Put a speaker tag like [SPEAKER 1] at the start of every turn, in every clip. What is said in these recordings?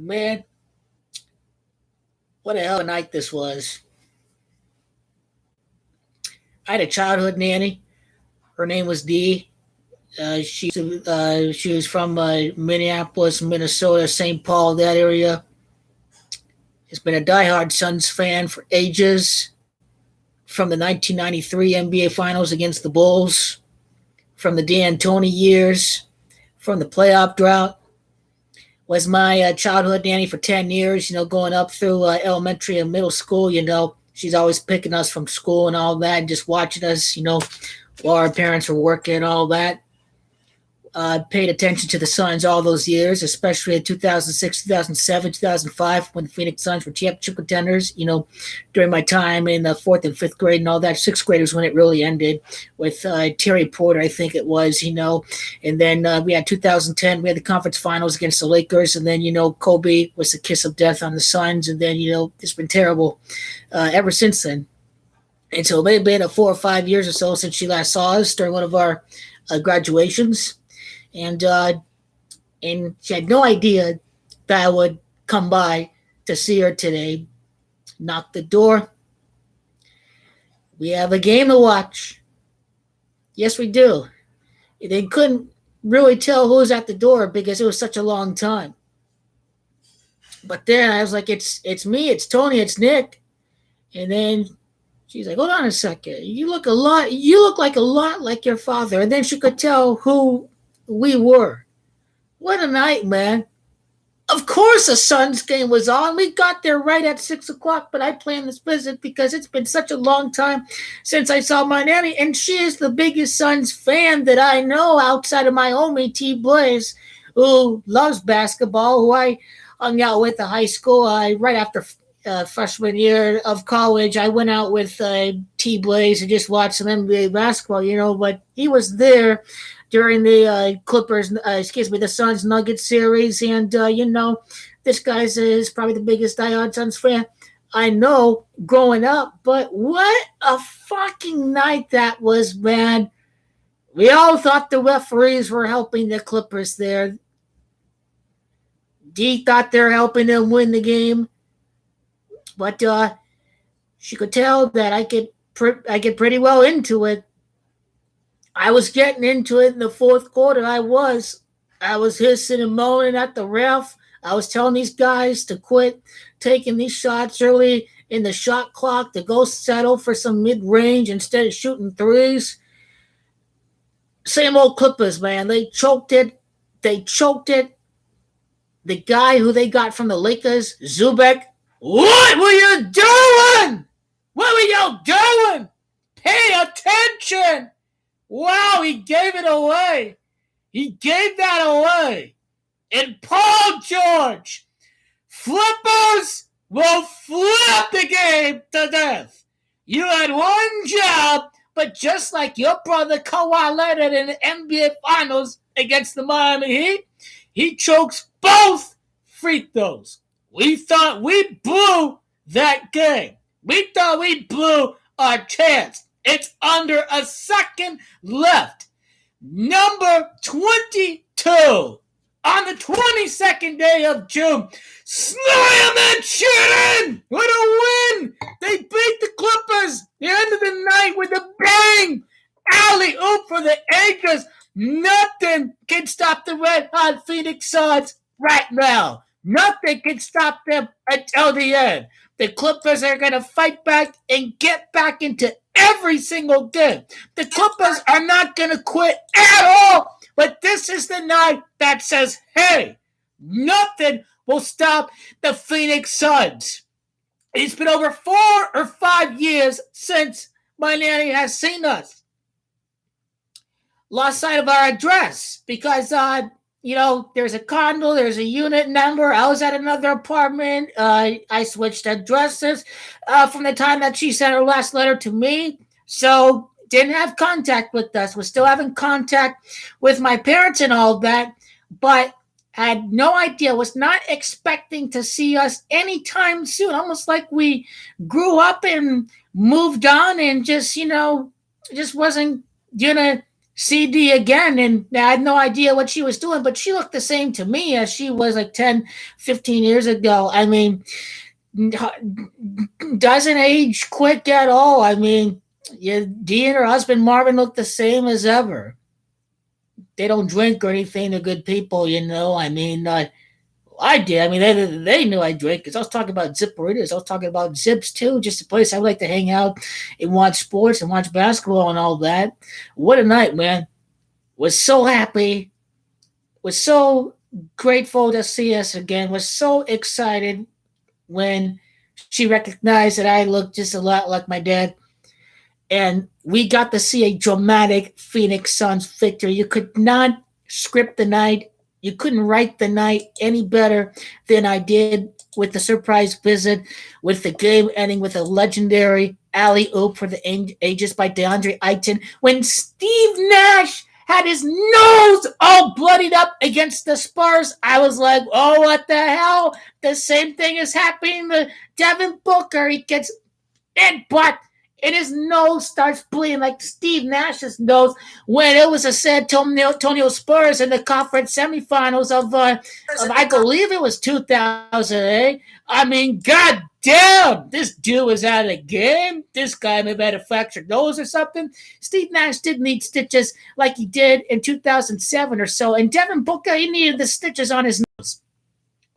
[SPEAKER 1] Man, what a hell of a night this was. I had a childhood nanny. Her name was Dee. She was from Minneapolis, Minnesota, St. Paul, that area. Has been a diehard Suns fan for ages. From the 1993 NBA Finals against the Bulls, from the D'Antoni years, from the playoff drought. Was my childhood nanny for 10 years, going up through elementary and middle school. She's always picking us from school and all that, and just watching us, while our parents were working and all that. Paid attention to the Suns all those years, especially in 2006, 2007, 2005, when the Phoenix Suns were championship contenders. During my time in the fourth and fifth grade and all that, sixth grade was when it really ended with Terry Porter, I think it was, And then we had 2010, we had the conference finals against the Lakers. And then, Kobe was the kiss of death on the Suns. And then, it's been terrible ever since then. And so it may have been 4 or 5 years or so since she last saw us during one of our graduations. And she had no idea that I would come by to see her today. Knocked the door. We have a game to watch. Yes, we do. They couldn't really tell who was at the door because it was such a long time. But then I was like, it's me, it's Tony, it's Nick. And then she's like, hold on a second. You look like a lot like your father. And then she could tell who we were. What a night, man. Of course a Suns game was on. We got there right at 6 o'clock, but I planned this visit because it's been such a long time since I saw my nanny, and she is the biggest Suns fan that I know outside of my homie, T. Blaze, who loves basketball, who I hung out with at high school right after freshman year of college. I went out with T. Blaze and just watched some NBA basketball, but he was there during the the Suns Nuggets series. And, this guy's is probably the biggest diehard Suns fan I know growing up. But what a fucking night that was, man. We all thought the referees were helping the Clippers there. D thought they were helping them win the game. But she could tell that I get pretty well into it. I was getting into it in the fourth quarter. I was hissing and moaning at the ref. I was telling these guys to quit taking these shots early in the shot clock, to go settle for some mid-range instead of shooting threes. Same old Clippers, man. They choked it. The guy who they got from the Lakers, Zubek, what were you doing? What were you doing? Pay attention. Wow, he gave it away. He gave that away. And Paul George, flippers will flip the game to death. You had one job, but just like your brother Kawhi Leonard in the NBA Finals against the Miami Heat, he chokes both free throws. We thought we blew that game. We thought we blew our chance. It's under a second left. Number 22 on the 22nd day of June. Slam that shit in! What a win! They beat the Clippers the end of the night with a bang! Alley-oop for the Anchors. Nothing can stop the red-hot Phoenix Suns right now. Nothing can stop them until the end. The Clippers are going to fight back and get back into every single game. The Clippers are not going to quit at all, but this is the night that says, hey, nothing will stop the Phoenix Suns. It's been over 4 or 5 years since my nanny has seen us. Lost sight of our address because, there's a condo, there's a unit number. I was at another apartment. I switched addresses from the time that she sent her last letter to me. So didn't have contact with us. We're still having contact with my parents and all that, but had no idea, was not expecting to see us anytime soon. Almost like we grew up and moved on and just wasn't gonna CD again, and I had no idea what she was doing, but she looked the same to me as she was like 10, 15 years ago. I mean, doesn't age quick at all. I mean, yeah, Dee and her husband Marvin look the same as ever. They don't drink or anything. They're good people, you know. I mean, I did. I mean, they knew I drank because I was talking about zipperitas. I was talking about zips too, just a place I would like to hang out and watch sports and watch basketball and all that. What a night, man! Was so happy. Was so grateful to see us again. Was so excited when she recognized that I looked just a lot like my dad. And we got to see a dramatic Phoenix Suns victory. You could not script the night. You couldn't write the night any better than I did with the surprise visit, with the game ending with a legendary alley oop for the ages by DeAndre Ayton. When Steve Nash had his nose all bloodied up against the Spurs, I was like, oh, what the hell? The same thing is happening to Devin Booker. He gets it, but and his nose starts bleeding like Steve Nash's nose when it was a San Antonio Spurs in the conference semifinals of I believe it was 2008. I mean, god damn, this dude was out of the game. This guy may have had a fractured nose or something. Steve Nash didn't need stitches like he did in 2007 or so, and Devin Booker, he needed the stitches on his nose.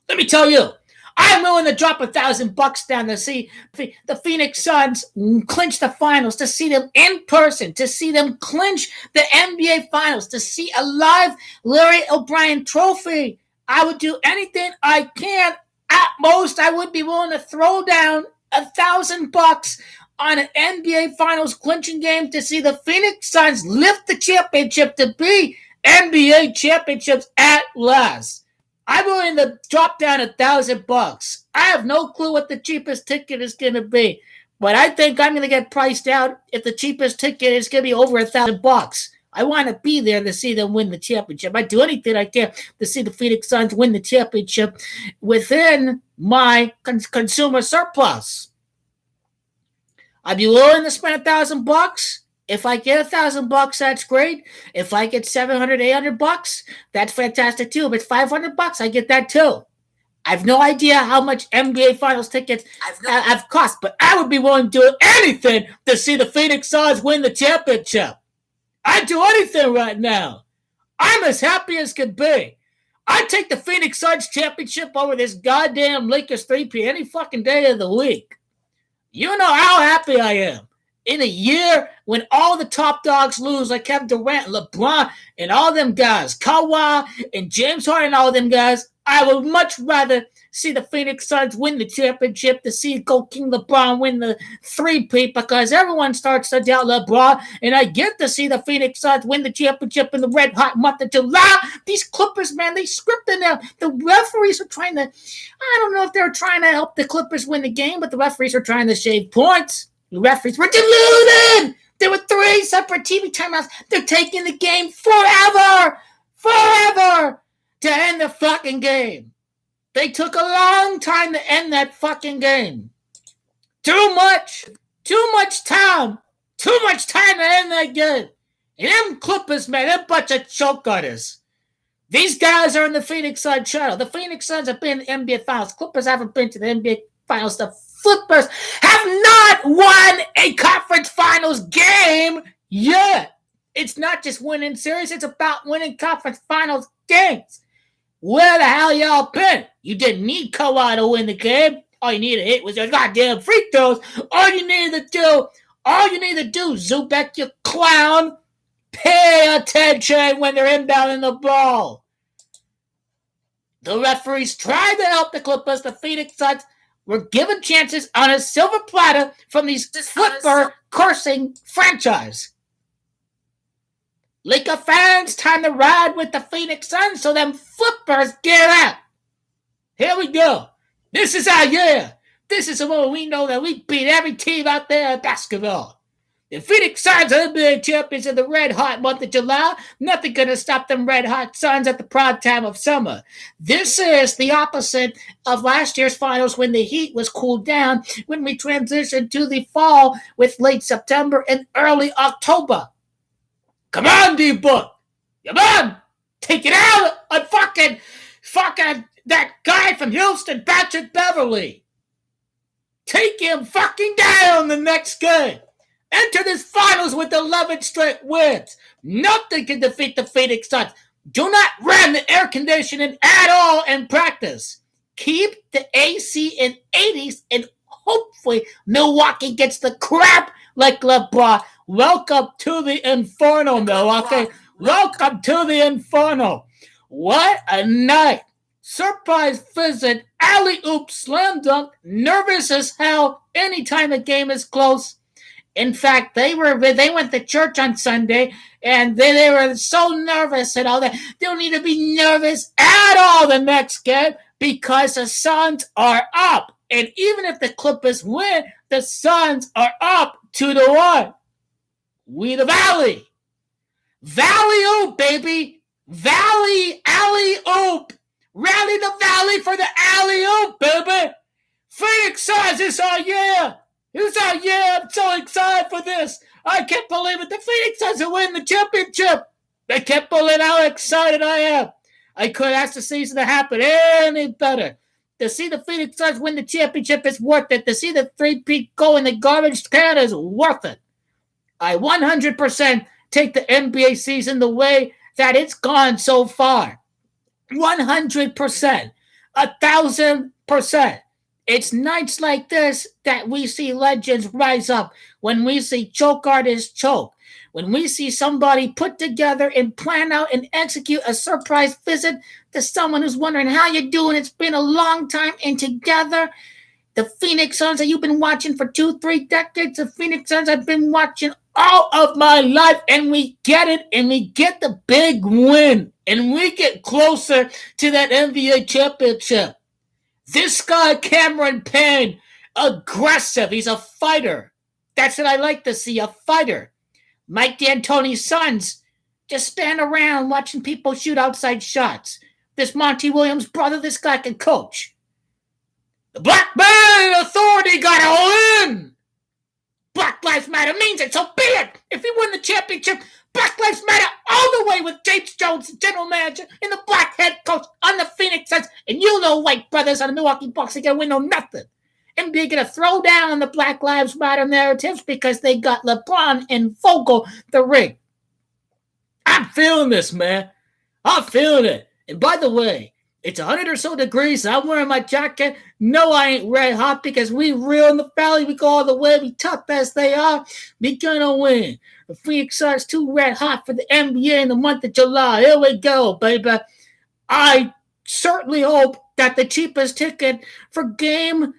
[SPEAKER 1] Let me tell you, I'm willing to drop $1,000 down to see the Phoenix Suns clinch the finals, to see them in person, to see them clinch the NBA Finals, to see a live Larry O'Brien trophy. I would do anything I can. At most, I would be willing to throw down $1,000 on an NBA Finals clinching game to see the Phoenix Suns lift the championship to be NBA championships at last. I'm willing to drop down $1,000. I have no clue what the cheapest ticket is going to be, but I think I'm going to get priced out if the cheapest ticket is going to be over $1,000. I want to be there to see them win the championship. I do anything I can to see the Phoenix Suns win the championship within my consumer surplus. I'd be willing to spend $1,000. If I get $1,000, that's great. If I get $700, $800, that's fantastic too. If it's $500, I get that too. I have no idea how much NBA Finals tickets have cost, but I would be willing to do anything to see the Phoenix Suns win the championship. I'd do anything right now. I'm as happy as can be. I'd take the Phoenix Suns championship over this goddamn Lakers 3P any fucking day of the week. You know how happy I am. In a year when all the top dogs lose, like Kevin Durant, LeBron, and all them guys, Kawhi and James Harden and all them guys, I would much rather see the Phoenix Suns win the championship, to see King LeBron win the 3P, because everyone starts to doubt LeBron, and I get to see the Phoenix Suns win the championship in the red hot month of July. These Clippers, man, they scripted them. The referees are trying to, I don't know if they're trying to help the Clippers win the game, but the referees are trying to shave points. The referees were deluded. There were 3 separate TV timeouts. They're taking the game forever to end the fucking game. They took a long time to end that fucking game. Too much time to end that game. And them Clippers, man, they're a bunch of choke artists. These guys are in the Phoenix Suns shuttle. The Phoenix Suns have been in the NBA Finals. Clippers haven't been to the NBA Finals. The Flippers have not won a conference finals game yet. It's not just winning series. It's about winning conference finals games. Where the hell y'all been? You didn't need Kawhi to win the game. All you needed to hit was your goddamn free throws. All you needed to do, Zubek, you clown, pay attention when they're inbounding the ball. The referees tried to help the Clippers. The Phoenix Suns were given chances on a silver platter from these flipper cursing franchise. Laker fans, time to ride with the Phoenix Suns so them flippers get out. Here we go. This is our year. This is the moment we know that we beat every team out there in basketball. The Phoenix Suns are NBA champions in the red hot month of July. Nothing gonna stop them red hot Suns at the prime time of summer. This is the opposite of last year's finals when the heat was cooled down, when we transitioned to the fall with late September and early October. Come on, D-Book. Come on. Take it out on fucking that guy from Houston, Patrick Beverly. Take him fucking down the next game. Enter this finals with 11 straight wins. Nothing can defeat the Phoenix Suns. Do not run the air conditioning at all in practice. Keep the AC in 80s, and hopefully Milwaukee gets the crap like LeBron. Welcome to the Inferno, Milwaukee. Welcome to the Inferno. What a night. Surprise visit, alley-oop, slam dunk, nervous as hell anytime the game is close. In fact, they went to church on Sunday, and they were so nervous and all that. They don't need to be nervous at all the next game because the Suns are up. And even if the Clippers win, the Suns are up 2-1. We the Valley. Valley-oop, baby. Valley, alley-oop. Rally the Valley for the alley-oop, baby. Phoenix Suns, it's our year. I'm so excited for this. I can't believe it. The Phoenix Suns will win the championship. I can't believe how excited I am. I couldn't ask the season to happen any better. To see the Phoenix Suns win the championship is worth it. To see the three-peat go in the garbage can is worth it. I 100% take the NBA season the way that it's gone so far. 100%. 1,000%. It's nights like this that we see legends rise up, when we see choke artists choke, when we see somebody put together and plan out and execute a surprise visit to someone who's wondering how you're doing. It's been a long time, and together, the Phoenix Suns that you've been watching for 2-3 decades, the Phoenix Suns I've been watching all of my life, and we get it, and we get the big win, and we get closer to that NBA championship. This guy, Cameron Payne, aggressive. He's a fighter. That's what I like to see, a fighter. Mike D'Antoni's sons just stand around watching people shoot outside shots. This Monty Williams brother, this guy can coach. The Black Man Authority got a win. Black Lives Matter means it, so be it. If you win the championship, Black Lives Matter all the way with James Jones, general manager, and the black head coach on the Phoenix Suns. And you know white brothers on the Milwaukee Bucks are going to win no nothing. NBA going to throw down the Black Lives Matter narratives because they got LeBron and Vogel the ring. I'm feeling this, man. I'm feeling it. And by the way, it's 100 or so degrees. I'm wearing my jacket. No, I ain't red hot because we real in the valley. We go all the way. We tough as they are. We gonna win. The Phoenix Suns too red hot for the NBA in the month of July. Here we go, baby. I certainly hope that the cheapest ticket for game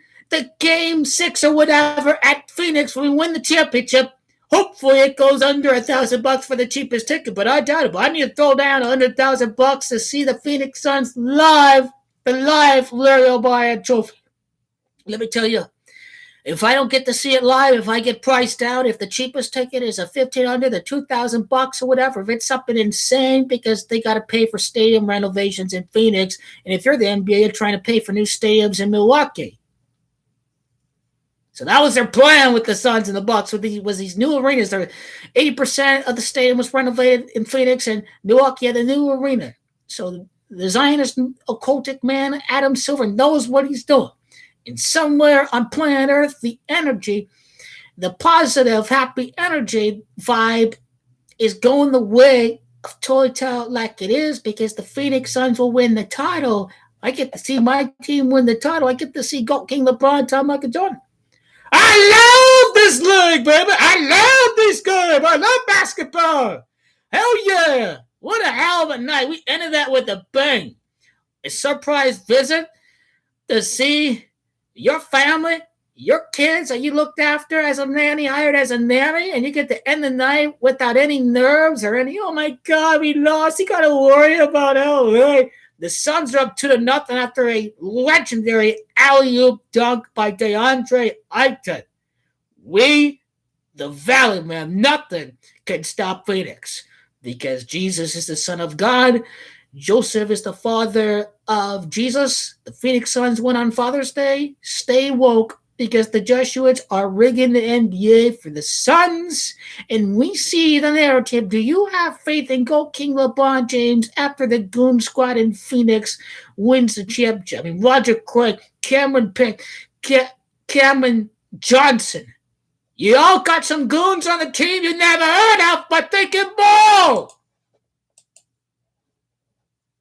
[SPEAKER 1] 6 or whatever at Phoenix when we win the championship. Hopefully it goes under $1,000 for the cheapest ticket, but I doubt it. But I need to throw down $100,000 to see the Phoenix Suns live, the live Larry O'Brien trophy. Let me tell you, if I don't get to see it live, if I get priced out, if the cheapest ticket is a $1,500, the $2,000 or whatever, if it's something insane because they got to pay for stadium renovations in Phoenix, and if you're the NBA, you're trying to pay for new stadiums in Milwaukee. So that was their plan with the Suns and the Bucks. Was these new arenas? 80% of the stadium was renovated in Phoenix, and Milwaukee had a new arena. So the Zionist occultic man, Adam Silver, knows what he's doing. And somewhere on planet Earth, the energy, the positive, happy energy vibe is going the way of Total like it is because the Phoenix Suns will win the title. I get to see my team win the title. I get to see GOAT King LeBron, Tom Michael Jordan. I love this league, baby. I love this game. I love basketball. Hell yeah. What a hell of a night. We ended that with a bang. A surprise visit to see your family, your kids that you looked after as a nanny, hired as a nanny, and you get to end the night without any nerves or any, oh my God, we lost. You got to worry about LA. The Suns are up 2-0 after a legendary alley-oop dunk by DeAndre Ayton. We, the Valley, man, nothing can stop Phoenix because Jesus is the Son of God. Joseph is the father of Jesus. The Phoenix Suns win on Father's Day. Stay woke. because the Jesuits are rigging the NBA for the Suns, and we see the narrative. Do you have faith in Goat King LeBron James after the Goon Squad in Phoenix wins the championship? I mean, Roger Craig, Cameron Pick, Cameron Johnson. You all got some goons on the team you never heard of, but they can ball.